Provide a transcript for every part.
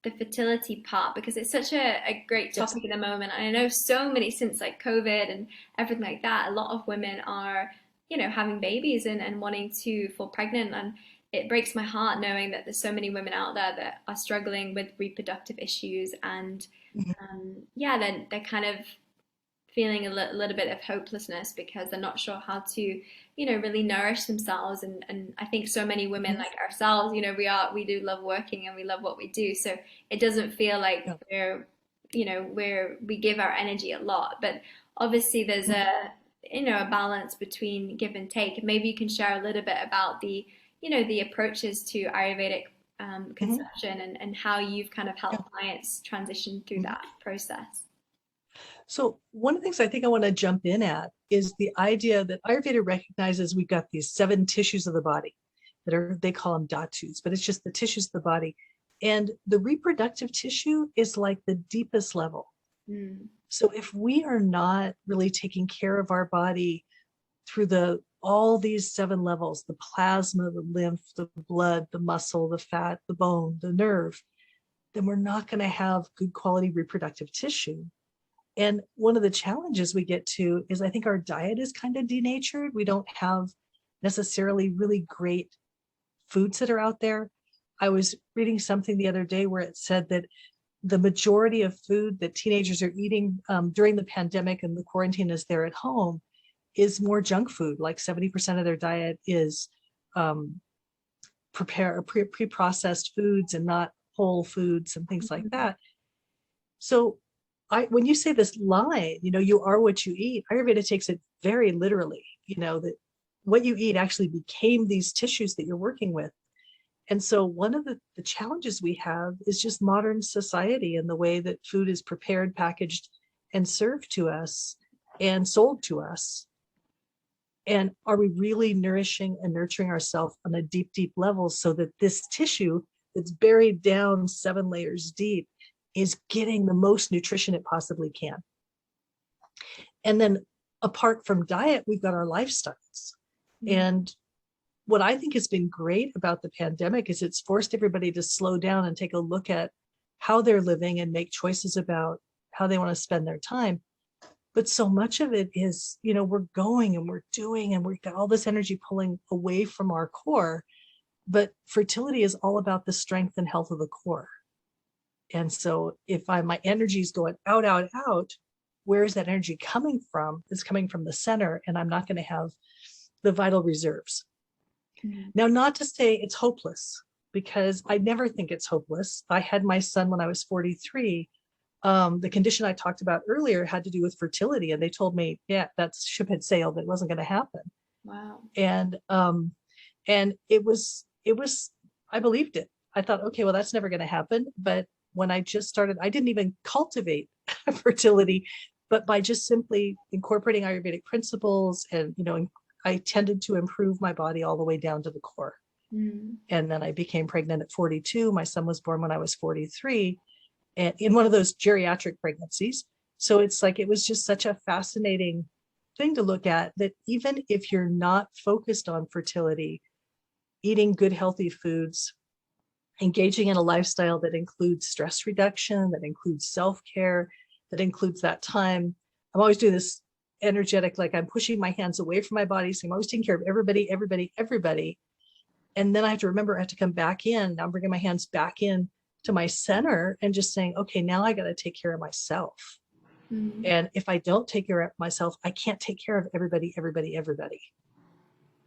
the fertility part because it's such a great Yes. topic at the moment. And I know so many since like COVID and everything like that, a lot of women are, having babies and wanting to fall pregnant. And it breaks my heart knowing that there's so many women out there that are struggling with reproductive issues and Mhm. yeah, they're kind of feeling a little bit of hopelessness because they're not sure how to, really nourish themselves. And I think so many women Mhm. like ourselves, we do love working and we love what we do. So it doesn't feel like Yeah. we give our energy a lot. But obviously there's Mhm. a balance between give and take. Maybe you can share a little bit about the approaches to Ayurvedic Mhm. conception and how you've kind of Yeah. helped clients transition through Mhm. that process. So one of the things I think I want to jump in at is the idea that Ayurveda recognizes we've got these seven tissues of the body that are, they call them dhatus, but it's just the tissues of the body. And the reproductive tissue is like the deepest level. Mm. So if we are not really taking care of our body through the all these seven levels, the plasma, the lymph, the blood, the muscle, the fat, the bone, the nerve, then we're not going to have good quality reproductive tissue. And one of the challenges we get to is I think our diet is kind of denatured. We don't have necessarily really great foods that are out there. I was reading something the other day where it said that the majority of food that teenagers are eating during the pandemic and the quarantine as they're at home is more junk food. Like 70% of their diet is um, pre-processed foods and not whole foods and things like Mhm. that. So when you say this line, you are what you eat, Ayurveda takes it very literally, that what you eat actually became these tissues that you're working with. And so one of the challenges we have is just modern society and the way that food is prepared, packaged, and served to us and sold to us. And are we really nourishing and nurturing ourselves on a deep, deep level so that this tissue that's buried down 7 layers deep is getting the most nutrition it possibly can? And then apart from diet, we've got our lifestyles. Mm. And what I think has been great about the pandemic is it's forced everybody to slow down and take a look at how they're living and make choices about how they want to spend their time. But so much of it is, we're going and we're doing and we've got all this energy pulling away from our core. But fertility is all about the strength and health of the core. And so if my energy is going out, out, out, where is that energy coming from? It's coming from the center, and I'm not going to have the vital reserves. Mm. Now, not to say it's hopeless, because I never think it's hopeless. I had my son when I was 43. The condition I talked about earlier had to do with fertility, and they told me, yeah, that ship had sailed. It wasn't going to happen. Wow. And and it was I believed it. I thought, okay, well, that's never going to happen. But when I just started, I didn't even cultivate fertility, but by just simply incorporating Ayurvedic principles, and I tended to improve my body all the way down to the core. Mm. And then I became pregnant at 42. My son was born when I was 43, and in one of those geriatric pregnancies. So it's like it was just such a fascinating thing to look at, that even if you're not focused on fertility, eating good, healthy foods, engaging in a lifestyle that includes stress reduction, that includes self care, that includes that time. I'm always doing this energetic, like I'm pushing my hands away from my body. So I'm always taking care of everybody, everybody, everybody. And then I have to remember I have to come back in. Now I'm bringing my hands back in to my center and just saying, okay, now I got to take care of myself. Mm. And if I don't take care of myself, I can't take care of everybody, everybody, everybody.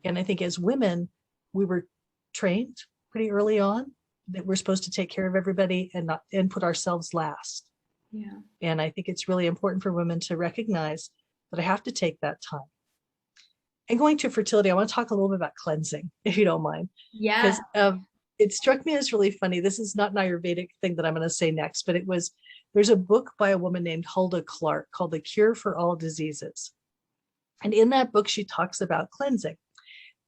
And I think as women, we were trained pretty early on that we're supposed to take care of everybody and not and put ourselves last. Yeah. And I think it's really important for women to recognize that I have to take that time. And going to fertility, I want to talk a little bit about cleansing, if you don't mind, Yeah. because it struck me as really funny. This is not an Ayurvedic thing that I'm going to say next, but there's a book by a woman named Hulda Clark called The Cure for All Diseases. And in that book, she talks about cleansing.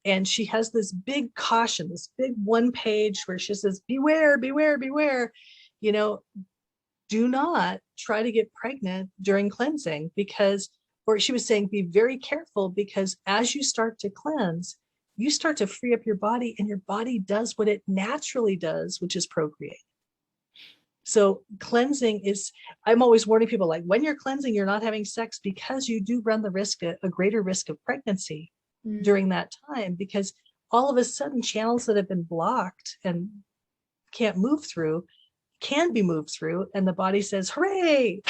And she has this big caution, this big one page where she says, beware, beware, beware, you know, do not try to get pregnant during cleansing, because, or she was saying, be very careful, because as you start to cleanse, you start to free up your body, and your body does what it naturally does, which is procreate. So cleansing is, I'm always warning people, like, when you're cleansing, you're not having sex, because you do run the risk, a greater risk of pregnancy Mm. during that time, because all of a sudden channels that have been blocked and can't move through can be moved through, and the body says, hooray,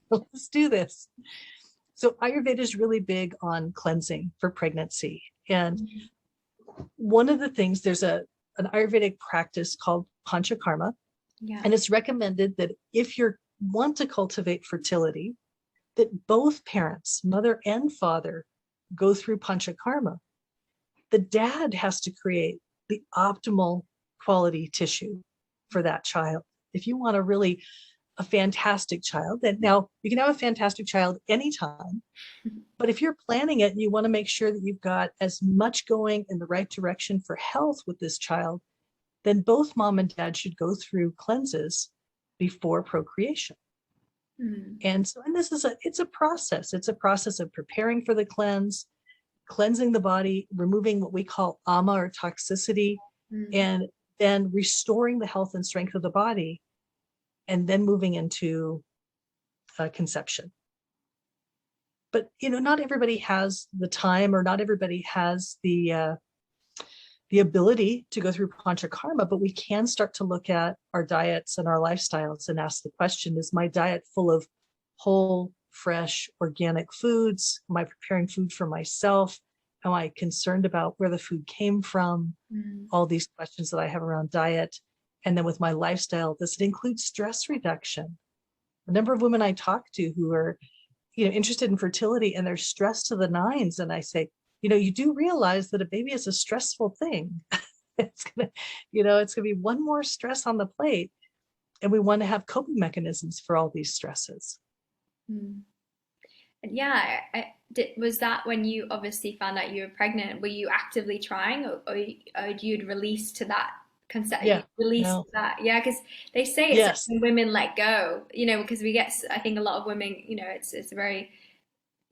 let's do this. So Ayurveda is really big on cleansing for pregnancy. And one of the things, there's an Ayurvedic practice called Panchakarma, Yeah. and it's recommended that if you want to cultivate fertility, that both parents, mother and father, go through Panchakarma. The dad has to create the optimal quality tissue for that child. If you want a fantastic child, then now you can have a fantastic child anytime. But if you're planning it and you want to make sure that you've got as much going in the right direction for health with this child, then both mom and dad should go through cleanses before procreation. Mm. And so, and it's a process. It's a process of preparing for the cleanse, cleansing the body, removing what we call ama, or toxicity, Mm. and then restoring the health and strength of the body, and then moving into conception. But not everybody has the time, or not everybody has the ability to go through Panchakarma, but we can start to look at our diets and our lifestyles and ask the question, is my diet full of whole, fresh, organic foods? Am I preparing food for myself? Am I concerned about where the food came from? Mm. All these questions that I have around diet. And then with my lifestyle, does it include stress reduction? A number of women I talk to who are interested in fertility, and they're stressed to the nines. And I say, you do realize that a baby is a stressful thing. It's gonna be one more stress on the plate. And we want to have coping mechanisms for all these stresses. Mm. Yeah, was that when you obviously found out you were pregnant? Were you actively trying, or you'd release to that concept? You Yeah. release to No. that, yeah, because they say it's like Yes. when women let go, because I think a lot of women, it's a very,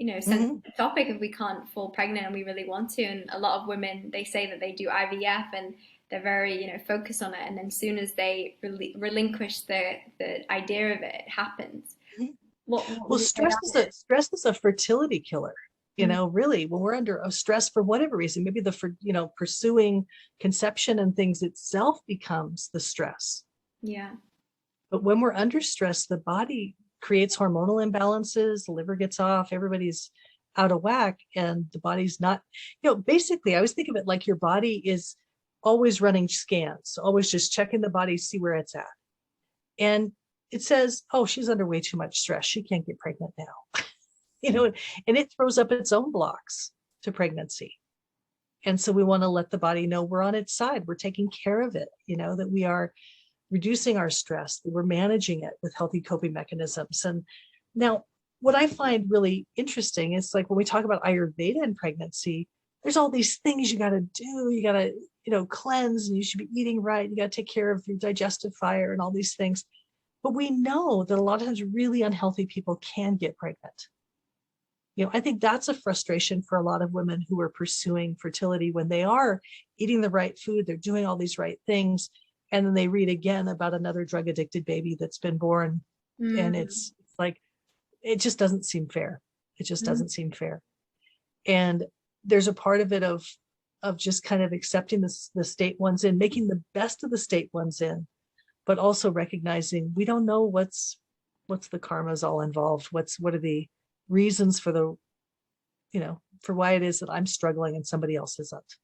sensitive Hmm. topic if we can't fall pregnant and we really want to. And a lot of women, they say that they do IVF and they're very, focused on it. And then as soon as they relinquish the idea of it, it happens. What Well, would you say that is? stress is a fertility killer. Mm. Really, when we're under a stress for whatever reason, maybe pursuing conception and things itself becomes the stress. Yeah. But when we're under stress, the body creates hormonal imbalances, the liver gets off, everybody's out of whack, and the body's not, basically, I always think of it like your body is always running scans, always just checking the body, see where it's at. And it says, oh, she's under way too much stress. She can't get pregnant now. And it throws up its own blocks to pregnancy. And so we want to let the body know we're on its side. We're taking care of it, that we are reducing our stress, that we're managing it with healthy coping mechanisms. And now, what I find really interesting is, like, when we talk about Ayurveda and pregnancy, there's all these things you got to do. You got to, cleanse, and you should be eating right. You got to take care of your digestive fire and all these things. But we know that a lot of times really unhealthy people can get pregnant. I think that's a frustration for a lot of women who are pursuing fertility, when they are eating the right food, they're doing all these right things, and then they read again about another drug addicted baby that's been born. And Mm. it's like, it just doesn't seem fair. It just Mm. doesn't seem fair. And there's a part of it of just kind of accepting the state one's in, making the best of the state one's in, but also recognizing we don't know what's the karmas all involved. What are the reasons for for why it is that I'm struggling and somebody else isn't.